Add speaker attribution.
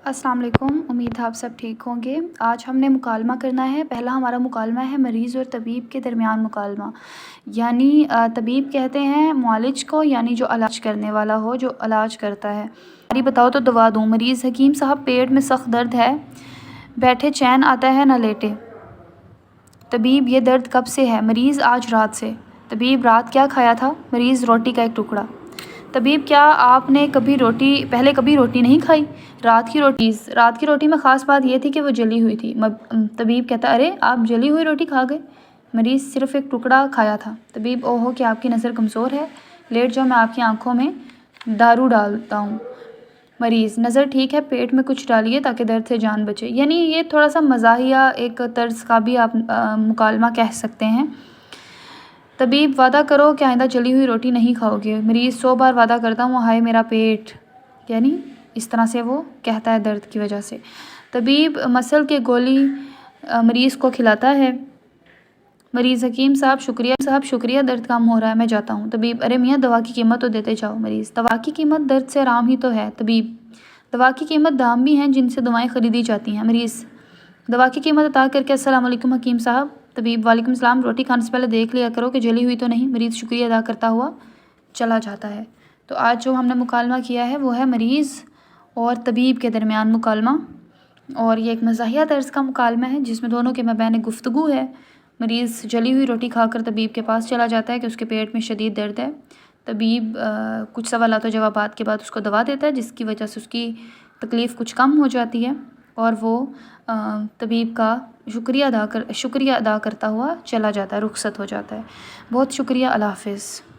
Speaker 1: السلام علیکم، امید ہے آپ سب ٹھیک ہوں گے۔ آج ہم نے مکالمہ کرنا ہے۔ پہلا ہمارا مکالمہ ہے مریض اور طبیب کے درمیان مکالمہ، یعنی طبیب کہتے ہیں معالج کو، یعنی جو علاج کرنے والا ہو، جو علاج کرتا ہے۔ بیماری بتاؤ تو دوا دوں۔ مریض: حکیم صاحب پیٹ میں سخت درد ہے، بیٹھے چین آتا ہے نہ لیٹے۔ طبیب: یہ درد کب سے ہے؟ مریض: آج رات سے۔ طبیب: رات کیا کھایا تھا؟ مریض: روٹی کا ایک ٹکڑا۔ طبیب: کیا آپ نے پہلے کبھی روٹی نہیں کھائی؟ رات کی روٹی میں خاص بات یہ تھی کہ وہ جلی ہوئی تھی۔ طبیب کہتا: ارے آپ جلی ہوئی روٹی کھا گئے؟ مریض: صرف ایک ٹکڑا کھایا تھا۔ طبیب: اوہو، کیا آپ کی نظر کمزور ہے؟ لیٹ جاؤ، میں آپ کی آنکھوں میں دارو ڈالتا ہوں۔ مریض: نظر ٹھیک ہے، پیٹ میں کچھ ڈالیے تاکہ درد سے جان بچے۔ یعنی یہ تھوڑا سا مزاحیہ ایک طرز کا بھی آپ مکالمہ کہہ سکتے ہیں۔ طبیب: وعدہ کرو کہ آئندہ جلی ہوئی روٹی نہیں کھاؤ گے۔ مریض: 100 بار وعدہ کرتا ہوں، ہائے میرا پیٹ۔ یعنی اس طرح سے وہ کہتا ہے درد کی وجہ سے۔ طبیب مسل کی گولی مریض کو کھلاتا ہے۔ مریض: حکیم صاحب شکریہ، درد کم ہو رہا ہے، میں جاتا ہوں۔ طبیب: ارے میاں دوا کی قیمت تو دیتے جاؤ۔ مریض: دوا کی قیمت درد سے آرام ہی تو ہے۔ طبیب: دوا کی قیمت دام بھی ہیں جن سے دوائیں خریدی جاتی ہیں۔ مریض دوا کی قیمت ادا کر کے: السلام علیکم حکیم صاحب۔ طبیب: وعلیکم السلام، روٹی کھانے سے پہلے دیکھ لیا کرو کہ جلی ہوئی تو نہیں۔ مریض شکریہ ادا کرتا ہوا چلا جاتا ہے۔ تو آج جو ہم نے مکالمہ کیا ہے وہ ہے مریض اور طبیب کے درمیان مکالمہ، اور یہ ایک مزاحیہ طرز کا مکالمہ ہے جس میں دونوں کے مابین گفتگو ہے۔ مریض جلی ہوئی روٹی کھا کر طبیب کے پاس چلا جاتا ہے کہ اس کے پیٹ میں شدید درد ہے۔ طبیب کچھ سوالات و جوابات کے بعد اس کو دوا دیتا ہے جس کی وجہ سے اس کی تکلیف کچھ کم ہو جاتی ہے، اور وہ طبیب کا شکریہ ادا کرتا ہوا چلا جاتا ہے، رخصت ہو جاتا ہے۔ بہت شکریہ، اللہ حافظ۔